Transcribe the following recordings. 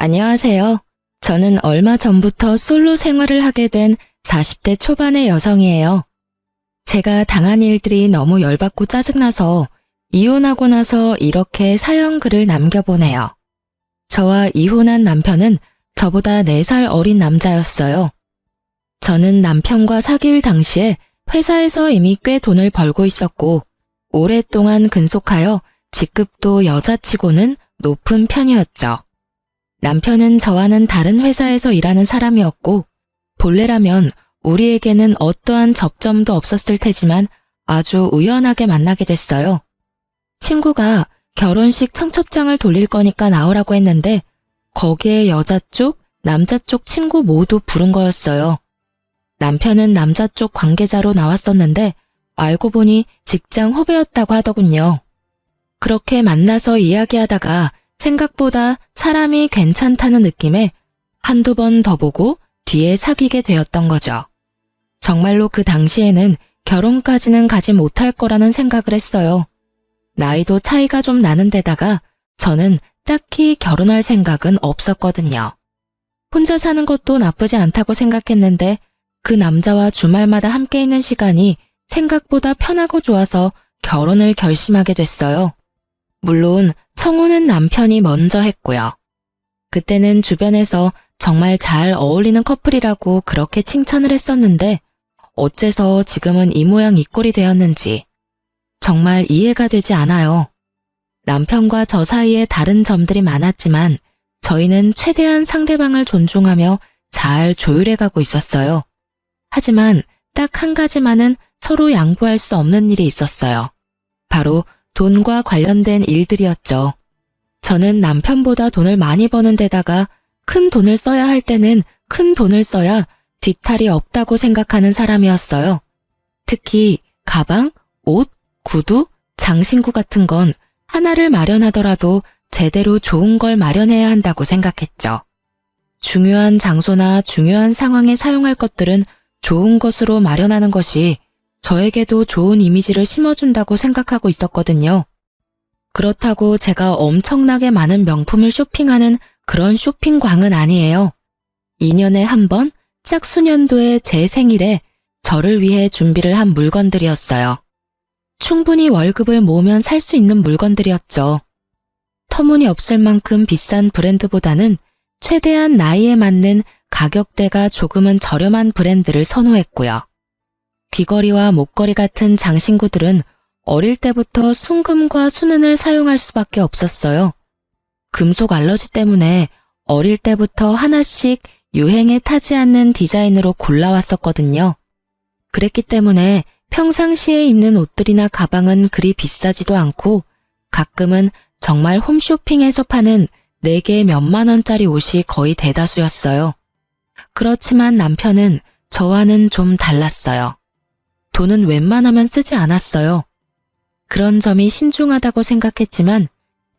안녕하세요. 저는 얼마 전부터 솔로 생활을 하게 된 40대 초반의 여성이에요. 제가 당한 일들이 너무 열받고 짜증나서 이혼하고 나서 이렇게 사연 글을 남겨보네요. 저와 이혼한 남편은 저보다 4살 어린 남자였어요. 저는 남편과 사귈 당시에 회사에서 이미 꽤 돈을 벌고 있었고 오랫동안 근속하여 직급도 여자치고는 높은 편이었죠. 남편은 저와는 다른 회사에서 일하는 사람이었고 본래라면 우리에게는 어떠한 접점도 없었을 테지만 아주 우연하게 만나게 됐어요. 친구가 결혼식 청첩장을 돌릴 거니까 나오라고 했는데 거기에 여자 쪽, 남자 쪽 친구 모두 부른 거였어요. 남편은 남자 쪽 관계자로 나왔었는데 알고 보니 직장 후배였다고 하더군요. 그렇게 만나서 이야기하다가 생각보다 사람이 괜찮다는 느낌에 한두 번 더 보고 뒤에 사귀게 되었던 거죠. 정말로 그 당시에는 결혼까지는 가지 못할 거라는 생각을 했어요. 나이도 차이가 좀 나는 데다가 저는 딱히 결혼할 생각은 없었거든요. 혼자 사는 것도 나쁘지 않다고 생각했는데 그 남자와 주말마다 함께 있는 시간이 생각보다 편하고 좋아서 결혼을 결심하게 됐어요. 물론 청혼은 남편이 먼저 했고요. 그때는 주변에서 정말 잘 어울리는 커플이라고 그렇게 칭찬을 했었는데 어째서 지금은 이 모양 이 꼴이 되었는지 정말 이해가 되지 않아요. 남편과 저 사이에 다른 점들이 많았지만 저희는 최대한 상대방을 존중하며 잘 조율해가고 있었어요. 하지만 딱 한 가지만은 서로 양보할 수 없는 일이 있었어요. 바로 돈과 관련된 일들이었죠. 저는 남편보다 돈을 많이 버는 데다가 큰 돈을 써야 할 때는 큰 돈을 써야 뒤탈이 없다고 생각하는 사람이었어요. 특히 가방, 옷, 구두, 장신구 같은 건 하나를 마련하더라도 제대로 좋은 걸 마련해야 한다고 생각했죠. 중요한 장소나 중요한 상황에 사용할 것들은 좋은 것으로 마련하는 것이 저에게도 좋은 이미지를 심어준다고 생각하고 있었거든요. 그렇다고 제가 엄청나게 많은 명품을 쇼핑하는 그런 쇼핑광은 아니에요. 2년에 한 번 짝수년도에 제 생일에 저를 위해 준비를 한 물건들이었어요. 충분히 월급을 모으면 살 수 있는 물건들이었죠. 터무니없을 만큼 비싼 브랜드보다는 최대한 나이에 맞는 가격대가 조금은 저렴한 브랜드를 선호했고요. 귀걸이와 목걸이 같은 장신구들은 어릴 때부터 순금과 순은을 사용할 수밖에 없었어요. 금속 알러지 때문에 어릴 때부터 하나씩 유행에 타지 않는 디자인으로 골라왔었거든요. 그랬기 때문에 평상시에 입는 옷들이나 가방은 그리 비싸지도 않고 가끔은 정말 홈쇼핑에서 파는 4개 몇만 원짜리 옷이 거의 대다수였어요. 그렇지만 남편은 저와는 좀 달랐어요. 돈은 웬만하면 쓰지 않았어요. 그런 점이 신중하다고 생각했지만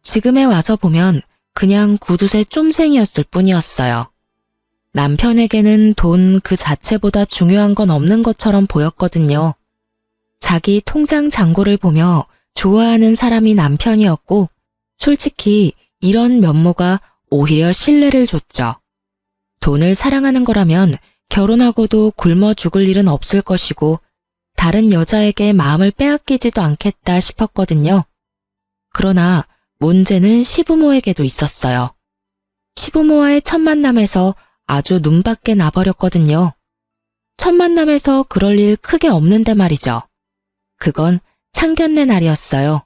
지금에 와서 보면 그냥 구두쇠 쫌생이었을 뿐이었어요. 남편에게는 돈 그 자체보다 중요한 건 없는 것처럼 보였거든요. 자기 통장 잔고를 보며 좋아하는 사람이 남편이었고 솔직히 이런 면모가 오히려 신뢰를 줬죠. 돈을 사랑하는 거라면 결혼하고도 굶어 죽을 일은 없을 것이고 다른 여자에게 마음을 빼앗기지도 않겠다 싶었거든요. 그러나 문제는 시부모에게도 있었어요. 시부모와의 첫 만남에서 아주 눈밖에 나버렸거든요. 첫 만남에서 그럴 일 크게 없는데 말이죠. 그건 상견례 날이었어요.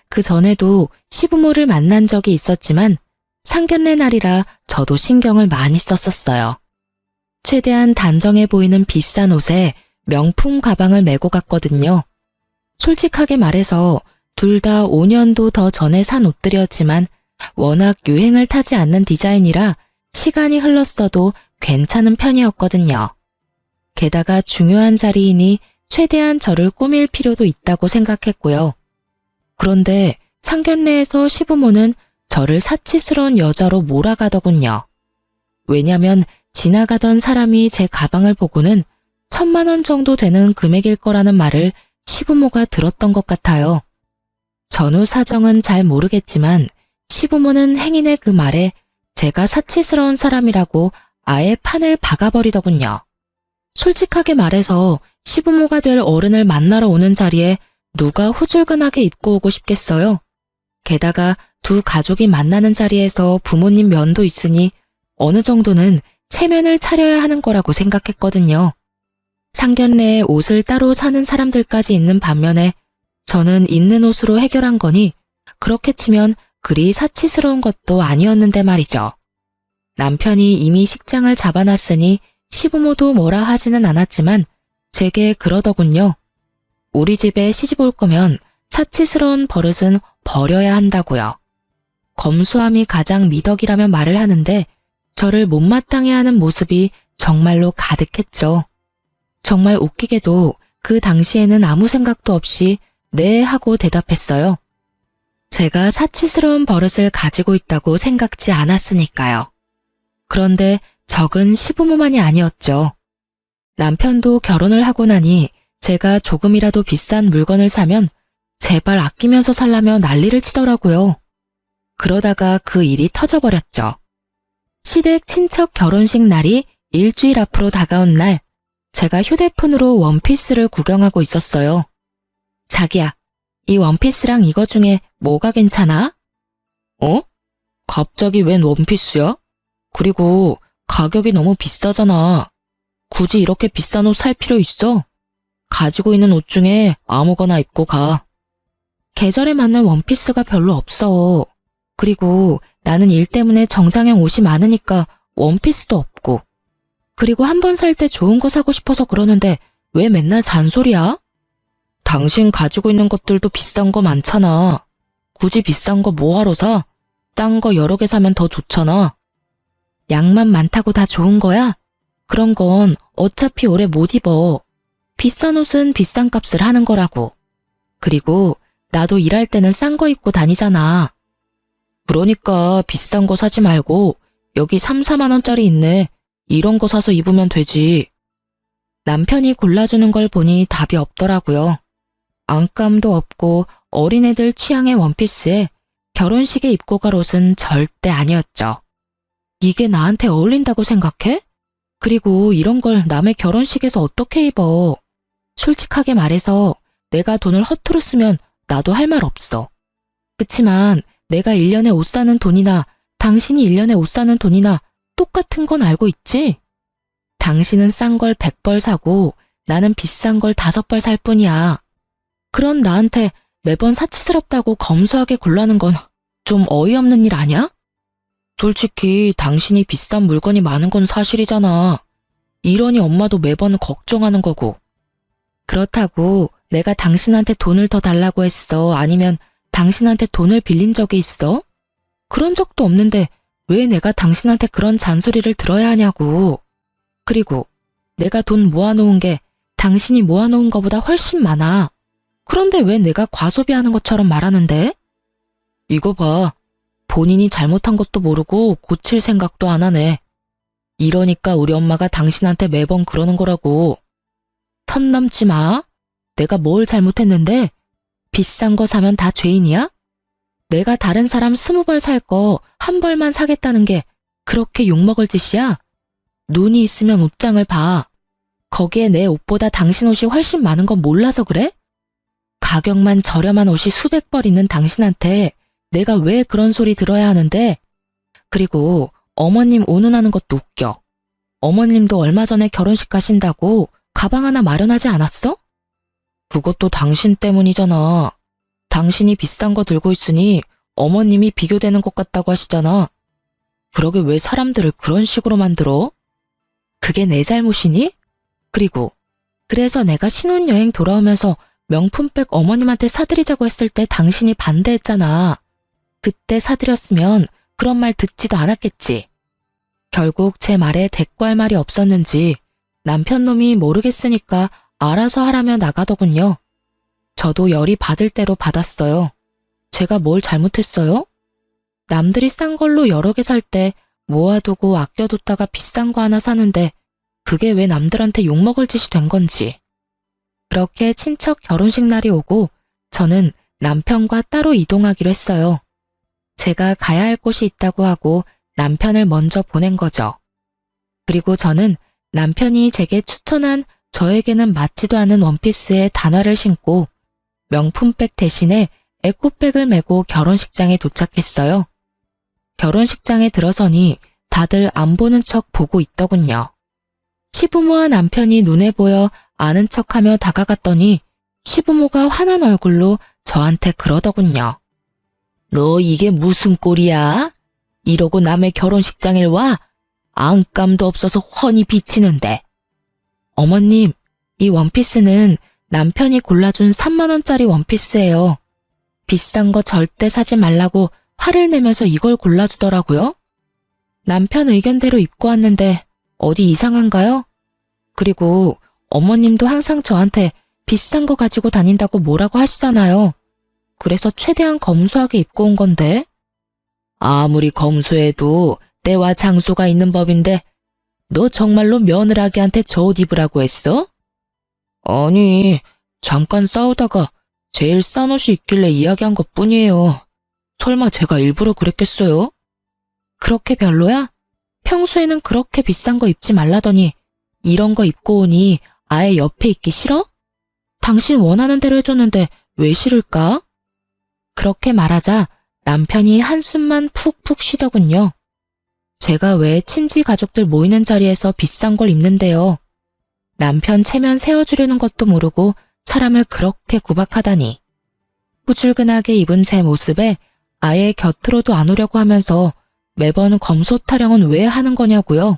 그 전에도 시부모를 만난 적이 있었지만 상견례 날이라 저도 신경을 많이 썼었어요. 최대한 단정해 보이는 비싼 옷에 명품 가방을 메고 갔거든요. 솔직하게 말해서 둘 다 5년도 더 전에 산 옷들이었지만 워낙 유행을 타지 않는 디자인이라 시간이 흘렀어도 괜찮은 편이었거든요. 게다가 중요한 자리이니 최대한 저를 꾸밀 필요도 있다고 생각했고요. 그런데 상견례에서 시부모는 저를 사치스러운 여자로 몰아가더군요. 왜냐면 지나가던 사람이 제 가방을 보고는 1,000만 원 정도 되는 금액일 거라는 말을 시부모가 들었던 것 같아요. 전후 사정은 잘 모르겠지만 시부모는 행인의 그 말에 제가 사치스러운 사람이라고 아예 판을 박아버리더군요. 솔직하게 말해서 시부모가 될 어른을 만나러 오는 자리에 누가 후줄근하게 입고 오고 싶겠어요? 게다가 두 가족이 만나는 자리에서 부모님 면도 있으니 어느 정도는 체면을 차려야 하는 거라고 생각했거든요. 상견례에 옷을 따로 사는 사람들까지 있는 반면에 저는 있는 옷으로 해결한 거니 그렇게 치면 그리 사치스러운 것도 아니었는데 말이죠. 남편이 이미 식장을 잡아놨으니 시부모도 뭐라 하지는 않았지만 제게 그러더군요. 우리 집에 시집 올 거면 사치스러운 버릇은 버려야 한다고요. 검소함이 가장 미덕이라며 말을 하는데 저를 못마땅해 하는 모습이 정말로 가득했죠. 정말 웃기게도 그 당시에는 아무 생각도 없이 네 하고 대답했어요. 제가 사치스러운 버릇을 가지고 있다고 생각지 않았으니까요. 그런데 적은 시부모만이 아니었죠. 남편도 결혼을 하고 나니 제가 조금이라도 비싼 물건을 사면 제발 아끼면서 살라며 난리를 치더라고요. 그러다가 그 일이 터져버렸죠. 시댁 친척 결혼식 날이 일주일 앞으로 다가온 날, 제가 휴대폰으로 원피스를 구경하고 있었어요. 자기야, 이 원피스랑 이거 중에 뭐가 괜찮아? 어? 갑자기 웬 원피스야? 그리고 가격이 너무 비싸잖아. 굳이 이렇게 비싼 옷 살 필요 있어? 가지고 있는 옷 중에 아무거나 입고 가. 계절에 맞는 원피스가 별로 없어. 그리고 나는 일 때문에 정장형 옷이 많으니까 원피스도 없고. 그리고 한 번 살 때 좋은 거 사고 싶어서 그러는데 왜 맨날 잔소리야? 당신 가지고 있는 것들도 비싼 거 많잖아. 굳이 비싼 거 뭐하러 사? 싼 거 여러 개 사면 더 좋잖아. 양만 많다고 다 좋은 거야? 그런 건 어차피 오래 못 입어. 비싼 옷은 비싼 값을 하는 거라고. 그리고 나도 일할 때는 싼 거 입고 다니잖아. 그러니까 비싼 거 사지 말고 여기 3, 4만 원짜리 있네. 이런 거 사서 입으면 되지. 남편이 골라주는 걸 보니 답이 없더라고요. 안감도 없고 어린애들 취향의 원피스에 결혼식에 입고 갈 옷은 절대 아니었죠. 이게 나한테 어울린다고 생각해? 그리고 이런 걸 남의 결혼식에서 어떻게 입어? 솔직하게 말해서 내가 돈을 허투루 쓰면 나도 할 말 없어. 그치만 내가 1년에 옷 사는 돈이나 당신이 1년에 옷 사는 돈이나 똑같은 건 알고 있지? 당신은 싼 걸 100벌 사고 나는 비싼 걸 5벌 살 뿐이야. 그런 나한테 매번 사치스럽다고 검소하게 굴라는 건 좀 어이없는 일 아니야? 솔직히 당신이 비싼 물건이 많은 건 사실이잖아. 이러니 엄마도 매번 걱정하는 거고. 그렇다고 내가 당신한테 돈을 더 달라고 했어? 아니면 당신한테 돈을 빌린 적이 있어? 그런 적도 없는데 왜 내가 당신한테 그런 잔소리를 들어야 하냐고. 그리고 내가 돈 모아놓은 게 당신이 모아놓은 거보다 훨씬 많아. 그런데 왜 내가 과소비하는 것처럼 말하는데? 이거 봐. 본인이 잘못한 것도 모르고 고칠 생각도 안 하네. 이러니까 우리 엄마가 당신한테 매번 그러는 거라고. 선 넘지 마. 내가 뭘 잘못했는데? 비싼 거 사면 다 죄인이야? 내가 다른 사람 20벌 살 거 한 벌만 사겠다는 게 그렇게 욕먹을 짓이야? 눈이 있으면 옷장을 봐. 거기에 내 옷보다 당신 옷이 훨씬 많은 건 몰라서 그래? 가격만 저렴한 옷이 수백 벌 있는 당신한테 내가 왜 그런 소리 들어야 하는데? 그리고 어머님 운운하는 것도 웃겨. 어머님도 얼마 전에 결혼식 가신다고 가방 하나 마련하지 않았어? 그것도 당신 때문이잖아. 당신이 비싼 거 들고 있으니 어머님이 비교되는 것 같다고 하시잖아. 그러게 왜 사람들을 그런 식으로 만들어? 그게 내 잘못이니? 그리고 그래서 내가 신혼여행 돌아오면서 명품백 어머님한테 사드리자고 했을 때 당신이 반대했잖아. 그때 사드렸으면 그런 말 듣지도 않았겠지. 결국 제 말에 대꾸할 말이 없었는지 남편 놈이 모르겠으니까 알아서 하라며 나가더군요. 저도 열이 받을 대로 받았어요. 제가 뭘 잘못했어요? 남들이 싼 걸로 여러 개 살 때 모아두고 아껴뒀다가 비싼 거 하나 사는데 그게 왜 남들한테 욕먹을 짓이 된 건지. 그렇게 친척 결혼식 날이 오고 저는 남편과 따로 이동하기로 했어요. 제가 가야 할 곳이 있다고 하고 남편을 먼저 보낸 거죠. 그리고 저는 남편이 제게 추천한 저에게는 맞지도 않은 원피스에 단화를 신고 명품백 대신에 에코백을 메고 결혼식장에 도착했어요. 결혼식장에 들어서니 다들 안 보는 척 보고 있더군요. 시부모와 남편이 눈에 보여 아는 척하며 다가갔더니 시부모가 화난 얼굴로 저한테 그러더군요. 너 이게 무슨 꼴이야? 이러고 남의 결혼식장에 와? 안감도 없어서 훤히 비치는데. 어머님, 이 원피스는 남편이 골라준 3만 원짜리 원피스예요. 비싼 거 절대 사지 말라고 화를 내면서 이걸 골라주더라고요. 남편 의견대로 입고 왔는데 어디 이상한가요? 그리고 어머님도 항상 저한테 비싼 거 가지고 다닌다고 뭐라고 하시잖아요. 그래서 최대한 검소하게 입고 온 건데. 아무리 검소해도 때와 장소가 있는 법인데 너 정말로 며느라기한테 저 옷 입으라고 했어? 아니, 잠깐 싸우다가 제일 싼 옷이 있길래 이야기한 것뿐이에요. 설마 제가 일부러 그랬겠어요? 그렇게 별로야? 평소에는 그렇게 비싼 거 입지 말라더니 이런 거 입고 오니 아예 옆에 있기 싫어? 당신 원하는 대로 해줬는데 왜 싫을까? 그렇게 말하자 남편이 한숨만 푹푹 쉬더군요. 제가 왜 친지 가족들 모이는 자리에서 비싼 걸 입는데요. 남편 체면 세워주려는 것도 모르고 사람을 그렇게 구박하다니. 후줄근하게 입은 제 모습에 아예 곁으로도 안 오려고 하면서 매번 검소 타령은 왜 하는 거냐고요.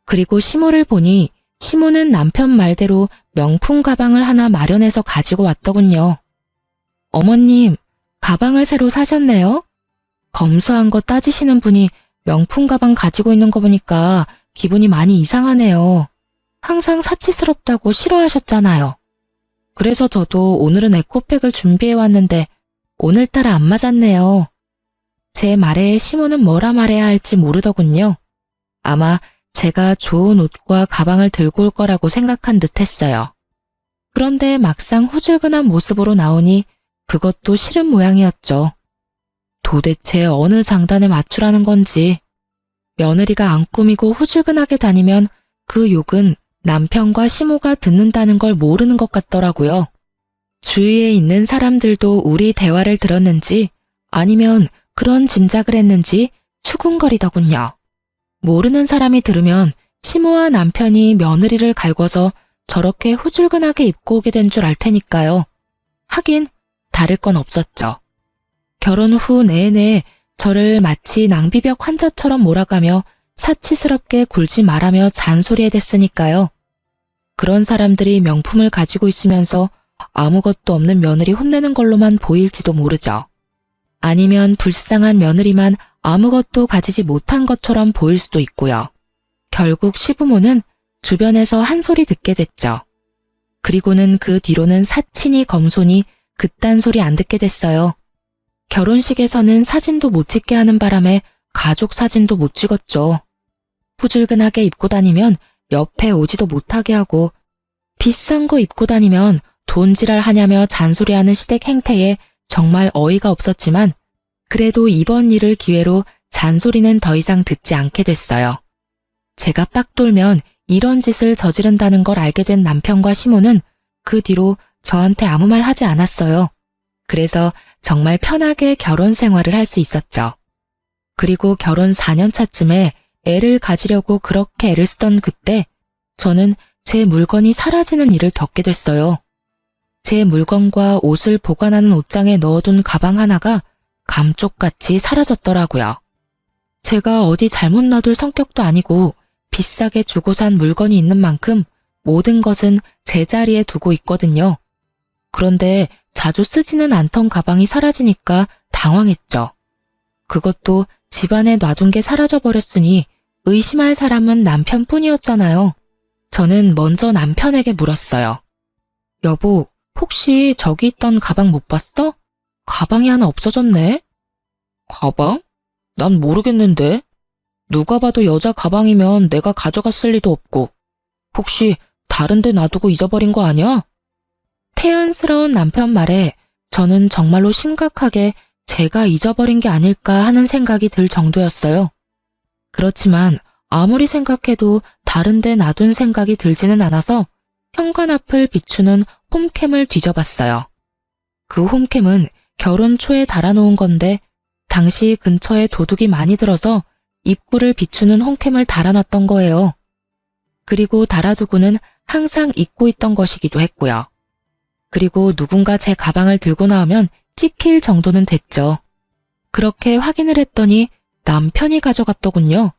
그리고 시모를 보니 시모는 남편 말대로 명품 가방을 하나 마련해서 가지고 왔더군요. 어머님, 가방을 새로 사셨네요? 검소한 거 따지시는 분이 명품 가방 가지고 있는 거 보니까 기분이 많이 이상하네요. 항상 사치스럽다고 싫어하셨잖아요. 그래서 저도 오늘은 에코백을 준비해 왔는데 오늘따라 안 맞았네요. 제 말에 시모는 뭐라 말해야 할지 모르더군요. 아마 제가 좋은 옷과 가방을 들고 올 거라고 생각한 듯 했어요. 그런데 막상 후줄근한 모습으로 나오니 그것도 싫은 모양이었죠. 도대체 어느 장단에 맞추라는 건지. 며느리가 안 꾸미고 후줄근하게 다니면 그 욕은 남편과 시모가 듣는다는 걸 모르는 것 같더라고요. 주위에 있는 사람들도 우리 대화를 들었는지 아니면 그런 짐작을 했는지 수군거리더군요. 모르는 사람이 들으면 시모와 남편이 며느리를 갈궈서 저렇게 후줄근하게 입고 오게 된 줄 알 테니까요. 하긴 다를 건 없었죠. 결혼 후 내내 저를 마치 낭비벽 환자처럼 몰아가며 사치스럽게 굴지 말라며 잔소리해댔으니까요. 그런 사람들이 명품을 가지고 있으면서 아무것도 없는 며느리 혼내는 걸로만 보일지도 모르죠. 아니면 불쌍한 며느리만 아무것도 가지지 못한 것처럼 보일 수도 있고요. 결국 시부모는 주변에서 한 소리 듣게 됐죠. 그리고는 그 뒤로는 사치니 검소니 그딴 소리 안 듣게 됐어요. 결혼식에서는 사진도 못 찍게 하는 바람에 가족 사진도 못 찍었죠. 후줄근하게 입고 다니면 옆에 오지도 못하게 하고 비싼 거 입고 다니면 돈지랄 하냐며 잔소리하는 시댁 행태에 정말 어이가 없었지만 그래도 이번 일을 기회로 잔소리는 더 이상 듣지 않게 됐어요. 제가 빡 돌면 이런 짓을 저지른다는 걸 알게 된 남편과 시모는 그 뒤로 저한테 아무 말 하지 않았어요. 그래서 정말 편하게 결혼 생활을 할 수 있었죠. 그리고 결혼 4년 차쯤에 애를 가지려고 그렇게 애를 쓰던 그때 저는 제 물건이 사라지는 일을 겪게 됐어요. 제 물건과 옷을 보관하는 옷장에 넣어둔 가방 하나가 감쪽같이 사라졌더라고요. 제가 어디 잘못 놔둘 성격도 아니고 비싸게 주고 산 물건이 있는 만큼 모든 것은 제자리에 두고 있거든요. 그런데 자주 쓰지는 않던 가방이 사라지니까 당황했죠. 그것도 집안에 놔둔 게 사라져버렸으니 의심할 사람은 남편뿐이었잖아요. 저는 먼저 남편에게 물었어요. 여보, 혹시 저기 있던 가방 못 봤어? 가방이 하나 없어졌네. 가방? 난 모르겠는데. 누가 봐도 여자 가방이면 내가 가져갔을 리도 없고. 혹시 다른 데 놔두고 잊어버린 거 아니야? 태연스러운 남편 말에 저는 정말로 심각하게 제가 잊어버린 게 아닐까 하는 생각이 들 정도였어요. 그렇지만 아무리 생각해도 다른 데 놔둔 생각이 들지는 않아서 현관 앞을 비추는 홈캠을 뒤져봤어요. 그 홈캠은 결혼 초에 달아놓은 건데 당시 근처에 도둑이 많이 들어서 입구를 비추는 홈캠을 달아놨던 거예요. 그리고 달아두고는 항상 잊고 있던 것이기도 했고요. 그리고 누군가 제 가방을 들고 나오면 찍힐 정도는 됐죠. 그렇게 확인을 했더니 남편이 가져갔더군요.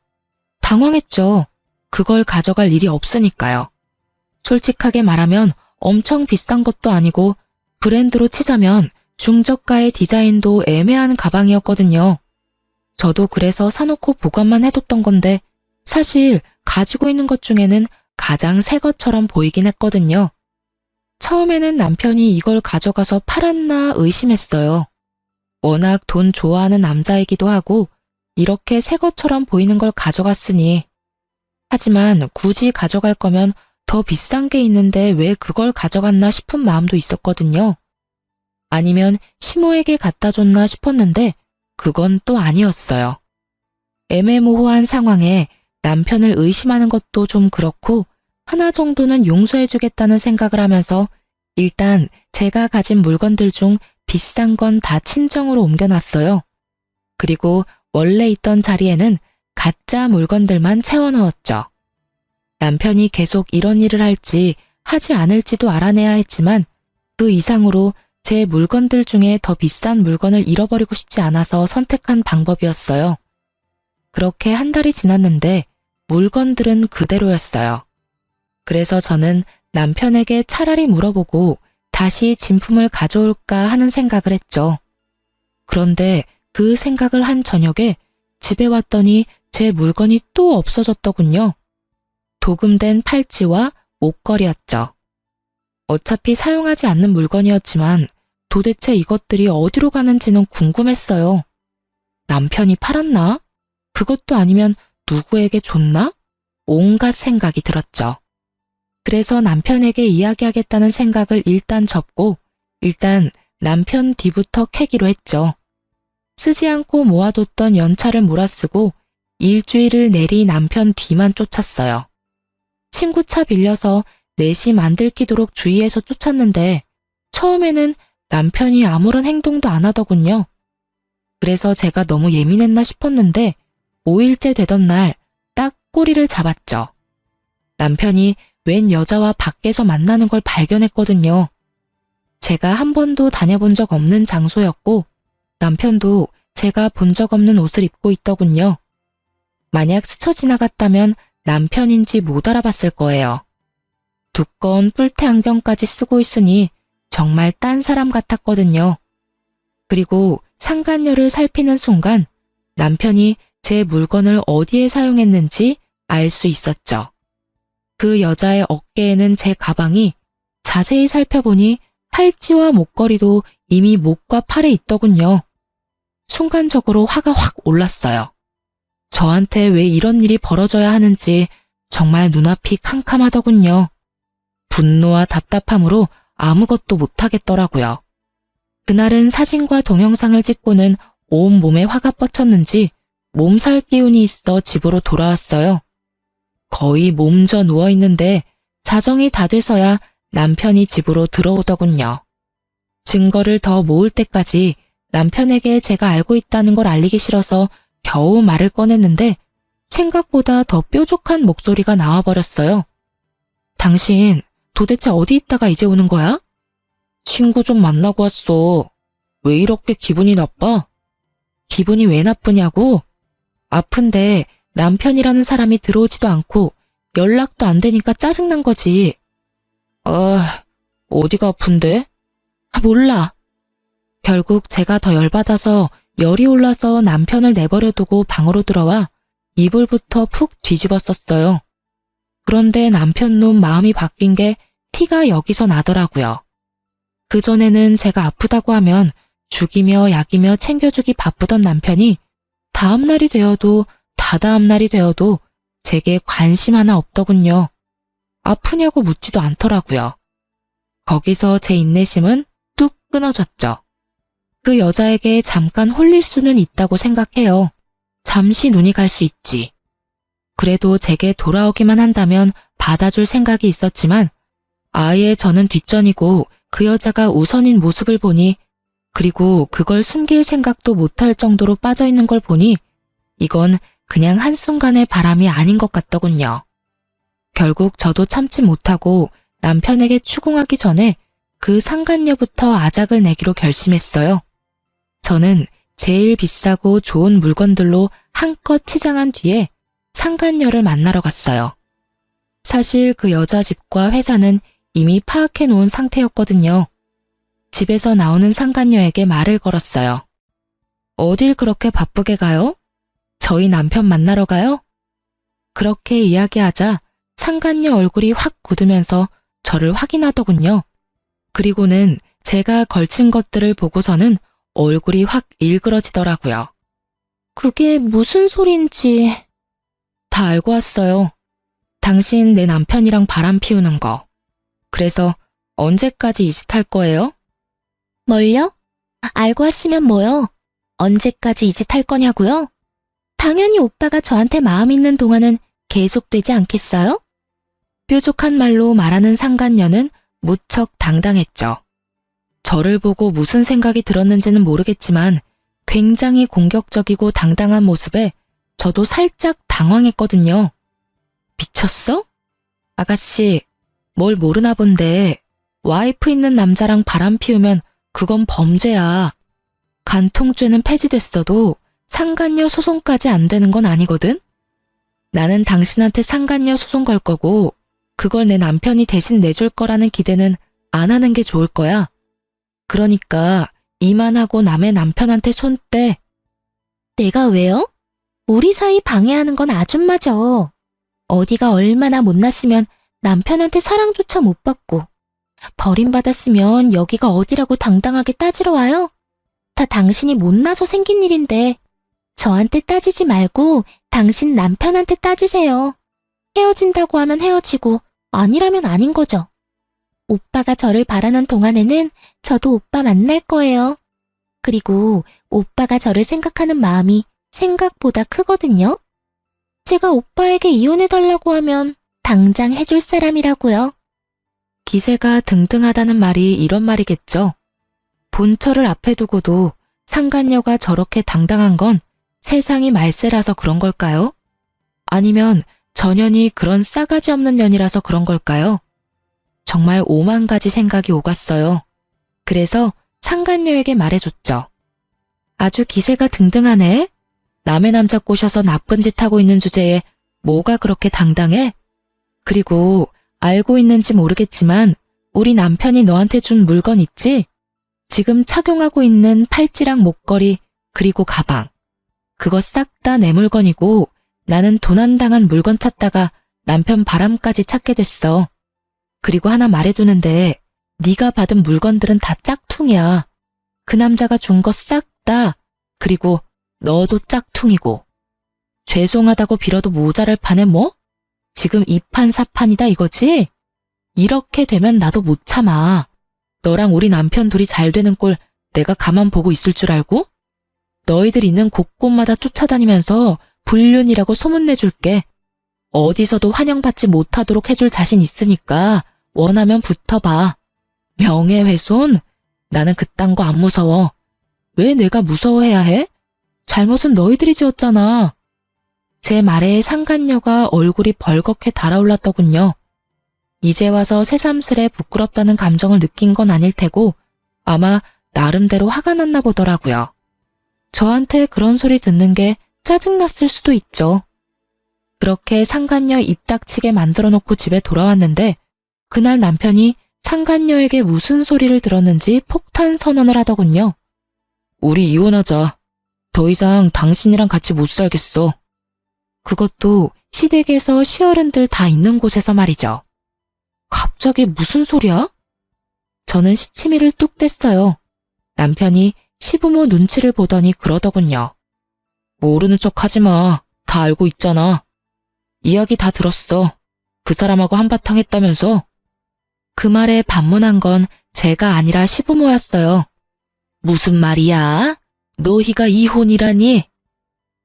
당황했죠. 그걸 가져갈 일이 없으니까요. 솔직하게 말하면 엄청 비싼 것도 아니고 브랜드로 치자면 중저가의 디자인도 애매한 가방이었거든요. 저도 그래서 사놓고 보관만 해뒀던 건데 사실 가지고 있는 것 중에는 가장 새 것처럼 보이긴 했거든요. 처음에는 남편이 이걸 가져가서 팔았나 의심했어요. 워낙 돈 좋아하는 남자이기도 하고 이렇게 새 것처럼 보이는 걸 가져갔으니. 하지만 굳이 가져갈 거면 더 비싼 게 있는데 왜 그걸 가져갔나 싶은 마음도 있었거든요. 아니면 시모에게 갖다 줬나 싶었는데 그건 또 아니었어요. 애매모호한 상황에 남편을 의심하는 것도 좀 그렇고 하나 정도는 용서해주겠다는 생각을 하면서 일단 제가 가진 물건들 중 비싼 건 다 친정으로 옮겨놨어요. 그리고 원래 있던 자리에는 가짜 물건들만 채워 넣었죠. 남편이 계속 이런 일을 할지 하지 않을지도 알아내야 했지만 그 이상으로 제 물건들 중에 더 비싼 물건을 잃어버리고 싶지 않아서 선택한 방법이었어요. 그렇게 한 달이 지났는데 물건들은 그대로였어요. 그래서 저는 남편에게 차라리 물어보고 다시 진품을 가져올까 하는 생각을 했죠. 그런데 그 생각을 한 저녁에 집에 왔더니 제 물건이 또 없어졌더군요. 도금된 팔찌와 목걸이였죠. 어차피 사용하지 않는 물건이었지만 도대체 이것들이 어디로 가는지는 궁금했어요. 남편이 팔았나? 그것도 아니면 누구에게 줬나? 온갖 생각이 들었죠. 그래서 남편에게 이야기하겠다는 생각을 일단 접고 일단 남편 뒤부터 캐기로 했죠. 쓰지 않고 모아뒀던 연차를 몰아쓰고 일주일을 내리 남편 뒤만 쫓았어요. 친구 차 빌려서 내심 안 들키도록 주의해서 쫓았는데 처음에는 남편이 아무런 행동도 안 하더군요. 그래서 제가 너무 예민했나 싶었는데 5일째 되던 날 딱 꼬리를 잡았죠. 남편이 웬 여자와 밖에서 만나는 걸 발견했거든요. 제가 한 번도 다녀본 적 없는 장소였고 남편도 제가 본 적 없는 옷을 입고 있더군요. 만약 스쳐 지나갔다면 남편인지 못 알아봤을 거예요. 두꺼운 뿔테 안경까지 쓰고 있으니 정말 딴 사람 같았거든요. 그리고 상간녀를 살피는 순간 남편이 제 물건을 어디에 사용했는지 알 수 있었죠. 그 여자의 어깨에는 제 가방이 자세히 살펴보니 팔찌와 목걸이도 이미 목과 팔에 있더군요. 순간적으로 화가 확 올랐어요. 저한테 왜 이런 일이 벌어져야 하는지 정말 눈앞이 캄캄하더군요. 분노와 답답함으로 아무것도 못하겠더라고요. 그날은 사진과 동영상을 찍고는 온몸에 화가 뻗쳤는지 몸살 기운이 있어 집으로 돌아왔어요. 거의 몸져 누워있는데 자정이 다 돼서야 남편이 집으로 들어오더군요. 증거를 더 모을 때까지 남편에게 제가 알고 있다는 걸 알리기 싫어서 겨우 말을 꺼냈는데 생각보다 더 뾰족한 목소리가 나와버렸어요. 당신 도대체 어디 있다가 이제 오는 거야? 친구 좀 만나고 왔어. 왜 이렇게 기분이 나빠? 기분이 왜 나쁘냐고? 아픈데 남편이라는 사람이 들어오지도 않고 연락도 안 되니까 짜증난 거지. 어디가 아픈데? 몰라. 결국 제가 더 열받아서 열이 올라서 남편을 내버려두고 방으로 들어와 이불부터 푹 뒤집었었어요. 그런데 남편 놈 마음이 바뀐 게 티가 여기서 나더라고요. 그전에는 제가 아프다고 하면 죽이며 약이며 챙겨주기 바쁘던 남편이 다음날이 되어도 다다음날이 되어도 제게 관심 하나 없더군요. 아프냐고 묻지도 않더라고요. 거기서 제 인내심은 뚝 끊어졌죠. 그 여자에게 잠깐 홀릴 수는 있다고 생각해요. 잠시 눈이 갈 수 있지. 그래도 제게 돌아오기만 한다면 받아줄 생각이 있었지만 아예 저는 뒷전이고 그 여자가 우선인 모습을 보니 그리고 그걸 숨길 생각도 못할 정도로 빠져있는 걸 보니 이건 그냥 한순간의 바람이 아닌 것 같더군요. 결국 저도 참지 못하고 남편에게 추궁하기 전에 그 상간녀부터 아작을 내기로 결심했어요. 저는 제일 비싸고 좋은 물건들로 한껏 치장한 뒤에 상간녀를 만나러 갔어요. 사실 그 여자 집과 회사는 이미 파악해 놓은 상태였거든요. 집에서 나오는 상간녀에게 말을 걸었어요. 어딜 그렇게 바쁘게 가요? 저희 남편 만나러 가요? 그렇게 이야기하자 상간녀 얼굴이 확 굳으면서 저를 확인하더군요. 그리고는 제가 걸친 것들을 보고서는 얼굴이 확 일그러지더라고요. 그게 무슨 소린지 다 알고 왔어요. 당신 내 남편이랑 바람 피우는 거. 그래서 언제까지 이 짓 할 거예요? 뭘요? 알고 왔으면 뭐요? 언제까지 이 짓 할 거냐고요? 당연히 오빠가 저한테 마음 있는 동안은 계속되지 않겠어요? 뾰족한 말로 말하는 상간녀는 무척 당당했죠. 저를 보고 무슨 생각이 들었는지는 모르겠지만 굉장히 공격적이고 당당한 모습에 저도 살짝 당황했거든요. 미쳤어? 아가씨, 뭘 모르나 본데 와이프 있는 남자랑 바람 피우면 그건 범죄야. 간통죄는 폐지됐어도 상간녀 소송까지 안 되는 건 아니거든? 나는 당신한테 상간녀 소송 걸 거고 그걸 내 남편이 대신 내줄 거라는 기대는 안 하는 게 좋을 거야. 그러니까 이만하고 남의 남편한테 손 떼. 내가 왜요? 우리 사이 방해하는 건 아줌마죠. 어디가 얼마나 못났으면 남편한테 사랑조차 못 받고 버림받았으면 여기가 어디라고 당당하게 따지러 와요? 다 당신이 못나서 생긴 일인데 저한테 따지지 말고 당신 남편한테 따지세요. 헤어진다고 하면 헤어지고 아니라면 아닌 거죠. 오빠가 저를 바라는 동안에는 저도 오빠 만날 거예요. 그리고 오빠가 저를 생각하는 마음이 생각보다 크거든요. 제가 오빠에게 이혼해달라고 하면 당장 해줄 사람이라고요. 기세가 등등하다는 말이 이런 말이겠죠. 본처를 앞에 두고도 상간녀가 저렇게 당당한 건 세상이 말세라서 그런 걸까요? 아니면 전연이 그런 싸가지 없는 년이라서 그런 걸까요? 정말 오만 가지 생각이 오갔어요. 그래서 상간녀에게 말해줬죠. 아주 기세가 등등하네? 남의 남자 꼬셔서 나쁜 짓 하고 있는 주제에 뭐가 그렇게 당당해? 그리고 알고 있는지 모르겠지만 우리 남편이 너한테 준 물건 있지? 지금 착용하고 있는 팔찌랑 목걸이 그리고 가방. 그거 싹 다 내 물건이고 나는 도난당한 물건 찾다가 남편 바람까지 찾게 됐어. 그리고 하나 말해두는데 네가 받은 물건들은 다 짝퉁이야. 그 남자가 준 거 싹 다 그리고 너도 짝퉁이고. 죄송하다고 빌어도 모자랄 판에 뭐? 지금 이판사판이다 이거지? 이렇게 되면 나도 못 참아. 너랑 우리 남편 둘이 잘 되는 꼴 내가 가만 보고 있을 줄 알고? 너희들 있는 곳곳마다 쫓아다니면서 불륜이라고 소문내줄게. 어디서도 환영받지 못하도록 해줄 자신 있으니까 원하면 붙어봐. 명예훼손? 나는 그딴 거 안 무서워. 왜 내가 무서워해야 해? 잘못은 너희들이 지었잖아. 제 말에 상간녀가 얼굴이 벌겋게 달아올랐더군요. 이제 와서 새삼스레 부끄럽다는 감정을 느낀 건 아닐 테고 아마 나름대로 화가 났나 보더라고요. 저한테 그런 소리 듣는 게 짜증났을 수도 있죠. 그렇게 상간녀 입 닥치게 만들어 놓고 집에 돌아왔는데 그날 남편이 상간녀에게 무슨 소리를 들었는지 폭탄 선언을 하더군요. 우리 이혼하자. 더 이상 당신이랑 같이 못 살겠어. 그것도 시댁에서 시어른들 다 있는 곳에서 말이죠. 갑자기 무슨 소리야? 저는 시치미를 뚝 뗐어요. 남편이 시부모 눈치를 보더니 그러더군요. 모르는 척 하지 마. 다 알고 있잖아. 이야기 다 들었어. 그 사람하고 한바탕 했다면서? 그 말에 반문한 건 제가 아니라 시부모였어요. 무슨 말이야? 너희가 이혼이라니?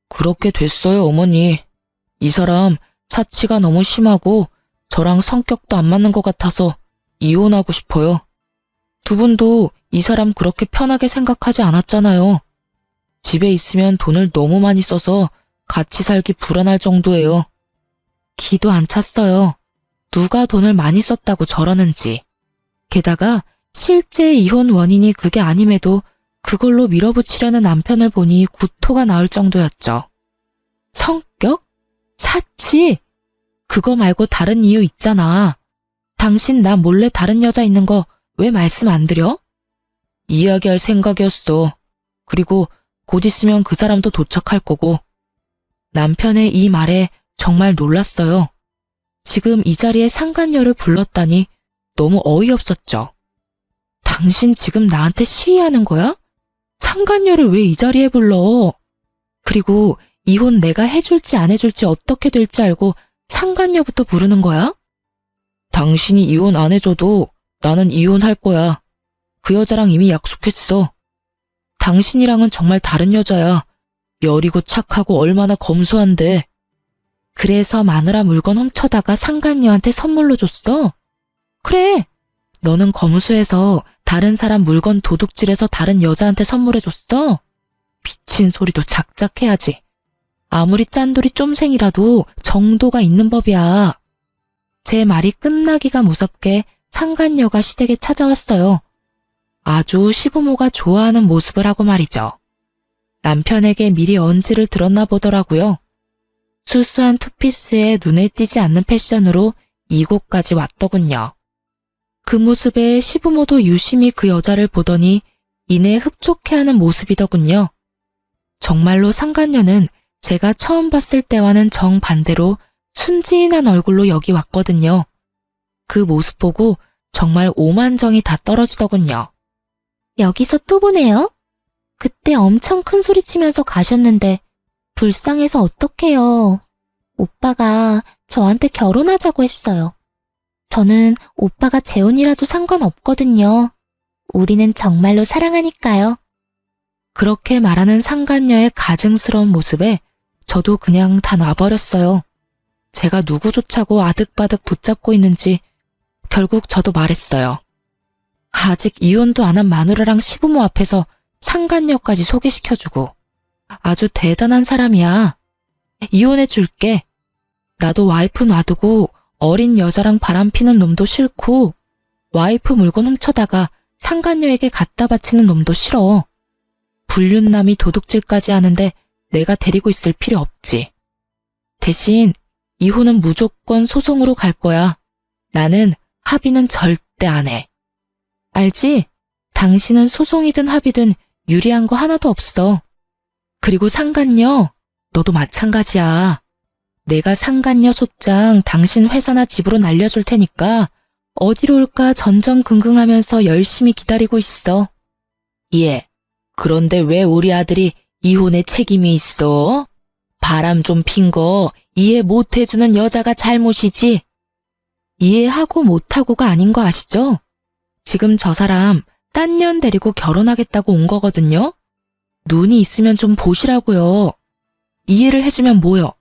그렇게 됐어요, 어머니. 이 사람 사치가 너무 심하고 저랑 성격도 안 맞는 것 같아서 이혼하고 싶어요. 두 분도 이 사람 그렇게 편하게 생각하지 않았잖아요. 집에 있으면 돈을 너무 많이 써서 같이 살기 불안할 정도예요. 기도 안 찼어요. 누가 돈을 많이 썼다고 저러는지. 게다가 실제 이혼 원인이 그게 아님에도 그걸로 밀어붙이려는 남편을 보니 구토가 나올 정도였죠. 성격? 사치? 그거 말고 다른 이유 있잖아. 당신 나 몰래 다른 여자 있는 거 왜 말씀 안 드려? 이야기할 생각이었어. 그리고 곧 있으면 그 사람도 도착할 거고. 남편의 이 말에 정말 놀랐어요. 지금 이 자리에 상간녀를 불렀다니 너무 어이없었죠. 당신 지금 나한테 시위하는 거야? 상간녀를 왜 이 자리에 불러? 그리고 이혼 내가 해줄지 안 해줄지 어떻게 될지 알고 상간녀부터 부르는 거야? 당신이 이혼 안 해줘도 나는 이혼할 거야. 그 여자랑 이미 약속했어. 당신이랑은 정말 다른 여자야. 여리고 착하고 얼마나 검소한데. 그래서 마누라 물건 훔쳐다가 상간녀한테 선물로 줬어? 그래. 너는 검소해서 다른 사람 물건 도둑질해서 다른 여자한테 선물해줬어? 미친 소리도 작작 해야지. 아무리 짠돌이 쫌생이라도 정도가 있는 법이야. 제 말이 끝나기가 무섭게 상간녀가 시댁에 찾아왔어요. 아주 시부모가 좋아하는 모습을 하고 말이죠. 남편에게 미리 언지를 들었나 보더라고요. 수수한 투피스에 눈에 띄지 않는 패션으로 이곳까지 왔더군요. 그 모습에 시부모도 유심히 그 여자를 보더니 이내 흡족해하는 모습이더군요. 정말로 상간녀는 제가 처음 봤을 때와는 정반대로 순진한 얼굴로 여기 왔거든요. 그 모습 보고 정말 오만정이 다 떨어지더군요. 여기서 또 보네요? 그때 엄청 큰 소리 치면서 가셨는데 불쌍해서 어떡해요. 오빠가 저한테 결혼하자고 했어요. 저는 오빠가 재혼이라도 상관없거든요. 우리는 정말로 사랑하니까요. 그렇게 말하는 상간녀의 가증스러운 모습에 저도 그냥 다 놔버렸어요. 제가 누구 좋자고 아득바득 붙잡고 있는지 결국 저도 말했어요. 아직 이혼도 안 한 마누라랑 시부모 앞에서 상간녀까지 소개시켜주고 아주 대단한 사람이야. 이혼해 줄게. 나도 와이프 놔두고 어린 여자랑 바람피는 놈도 싫고 와이프 물건 훔쳐다가 상간녀에게 갖다 바치는 놈도 싫어. 불륜남이 도둑질까지 하는데 내가 데리고 있을 필요 없지. 대신 이혼은 무조건 소송으로 갈 거야. 나는 합의는 절대 안 해. 알지? 당신은 소송이든 합의든 유리한 거 하나도 없어. 그리고 상간녀, 너도 마찬가지야. 내가 상간녀 소장 당신 회사나 집으로 날려줄 테니까 어디로 올까 전전긍긍하면서 열심히 기다리고 있어. 예, 그런데 왜 우리 아들이 이혼에 책임이 있어? 바람 좀 핀 거 이해 못 해주는 여자가 잘못이지. 이해하고 못하고가 아닌 거 아시죠? 지금 저 사람 딴 년 데리고 결혼하겠다고 온 거거든요. 눈이 있으면 좀 보시라고요. 이해를 해주면 뭐요?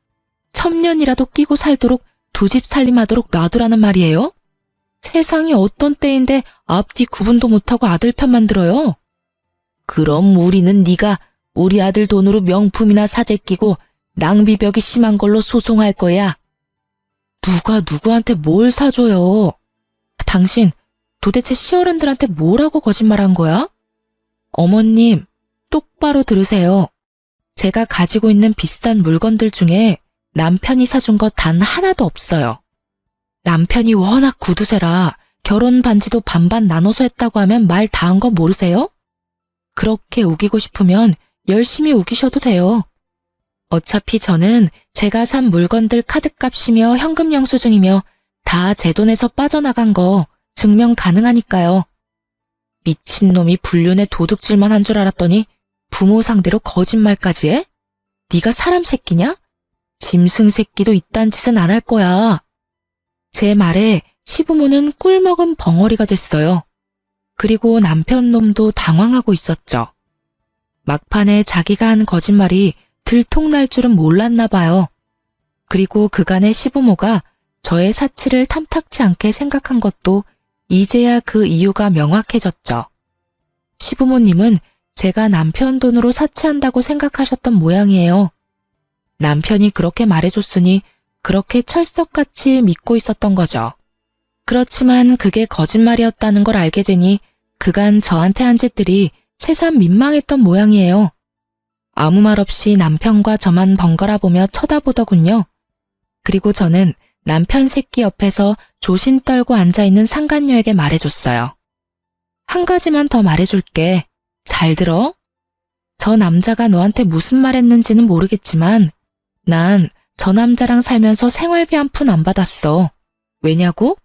천년이라도 끼고 살도록 두 집 살림하도록 놔두라는 말이에요? 세상이 어떤 때인데 앞뒤 구분도 못하고 아들 편만 들어요? 그럼 우리는 네가 우리 아들 돈으로 명품이나 사재 끼고 낭비벽이 심한 걸로 소송할 거야. 누가 누구한테 뭘 사줘요? 당신 도대체 시어른들한테 뭐라고 거짓말한 거야? 어머님, 똑바로 들으세요. 제가 가지고 있는 비싼 물건들 중에 남편이 사준 거 단 하나도 없어요. 남편이 워낙 구두쇠라 결혼 반지도 반반 나눠서 했다고 하면 말 다 한 거 모르세요? 그렇게 우기고 싶으면 열심히 우기셔도 돼요. 어차피 저는 제가 산 물건들 카드값이며 현금 영수증이며 다 제 돈에서 빠져나간 거 증명 가능하니까요. 미친놈이 불륜에 도둑질만 한 줄 알았더니 부모 상대로 거짓말까지 해? 네가 사람 새끼냐? 짐승 새끼도 이딴 짓은 안 할 거야. 제 말에 시부모는 꿀먹은 벙어리가 됐어요. 그리고 남편 놈도 당황하고 있었죠. 막판에 자기가 한 거짓말이 들통날 줄은 몰랐나 봐요. 그리고 그간의 시부모가 저의 사치를 탐탁치 않게 생각한 것도 이제야 그 이유가 명확해졌죠. 시부모님은 제가 남편 돈으로 사치한다고 생각하셨던 모양이에요. 남편이 그렇게 말해줬으니 그렇게 철석같이 믿고 있었던 거죠. 그렇지만 그게 거짓말이었다는 걸 알게 되니 그간 저한테 한 짓들이 새삼 민망했던 모양이에요. 아무 말 없이 남편과 저만 번갈아 보며 쳐다보더군요. 그리고 저는 남편 새끼 옆에서 조신 떨고 앉아있는 상간녀에게 말해줬어요. 한 가지만 더 말해줄게. 잘 들어? 저 남자가 너한테 무슨 말 했는지는 모르겠지만 난 저 남자랑 살면서 생활비 한 푼 안 받았어. 왜냐고?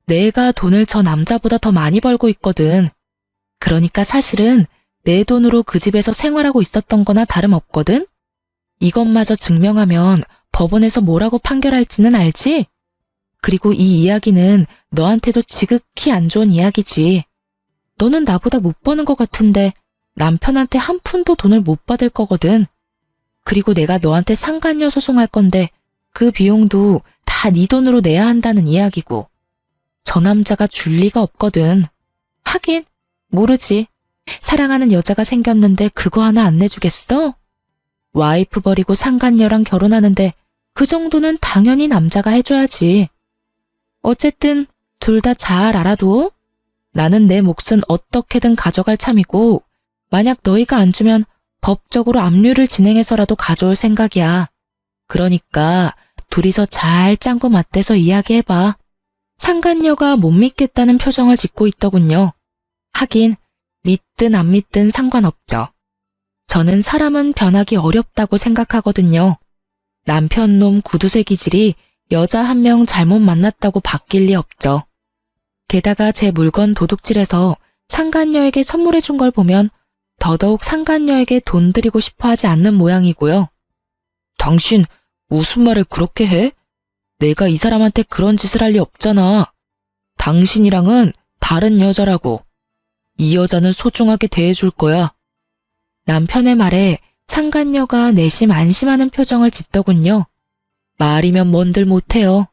내가 돈을 저 남자보다 더 많이 벌고 있거든. 그러니까 사실은 내 돈으로 그 집에서 생활하고 있었던 거나 다름없거든? 이것마저 증명하면 법원에서 뭐라고 판결할지는 알지? 그리고 이 이야기는 너한테도 지극히 안 좋은 이야기지. 너는 나보다 못 버는 것 같은데 남편한테 한 푼도 돈을 못 받을 거거든. 그리고 내가 너한테 상간녀 소송할 건데 그 비용도 다 네 돈으로 내야 한다는 이야기고. 저 남자가 줄 리가 없거든. 하긴 모르지. 사랑하는 여자가 생겼는데 그거 하나 안 내주겠어? 와이프 버리고 상간녀랑 결혼하는데 그 정도는 당연히 남자가 해줘야지. 어쨌든 둘 다 잘 알아둬. 나는 내 몫은 어떻게든 가져갈 참이고 만약 너희가 안 주면 법적으로 압류를 진행해서라도 가져올 생각이야. 그러니까 둘이서 잘 짱구 맞대서 이야기해봐. 상간녀가 못 믿겠다는 표정을 짓고 있더군요. 하긴 믿든 안 믿든 상관없죠. 저는 사람은 변하기 어렵다고 생각하거든요. 남편 놈 구두쇠 기질이 여자 한 명 잘못 만났다고 바뀔 리 없죠. 게다가 제 물건 도둑질해서 상간녀에게 선물해 준 걸 보면 더더욱 상간녀에게 돈 드리고 싶어 하지 않는 모양이고요. 당신 무슨 말을 그렇게 해? 내가 이 사람한테 그런 짓을 할 리 없잖아. 당신이랑은 다른 여자라고. 이 여자는 소중하게 대해줄 거야. 남편의 말에 상간녀가 내심 안심하는 표정을 짓더군요. 말이면 뭔들 못해요.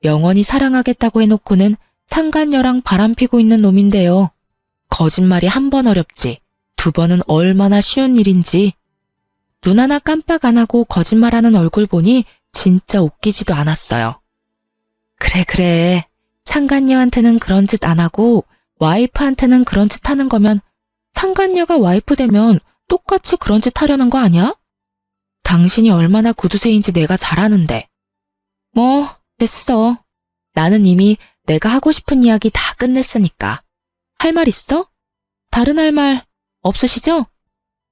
영원히 사랑하겠다고 해놓고는 상간녀랑 바람피고 있는 놈인데요. 거짓말이 한 번 어렵지. 두 번은 얼마나 쉬운 일인지. 눈 하나 깜빡 안 하고 거짓말하는 얼굴 보니 진짜 웃기지도 않았어요. 그래. 상간녀한테는 그런 짓 안 하고 와이프한테는 그런 짓 하는 거면 상간녀가 와이프 되면 똑같이 그런 짓 하려는 거 아니야? 당신이 얼마나 구두쇠인지 내가 잘 아는데. 뭐 됐어. 나는 이미 내가 하고 싶은 이야기 다 끝냈으니까. 할 말 있어? 다른 할 말 없으시죠?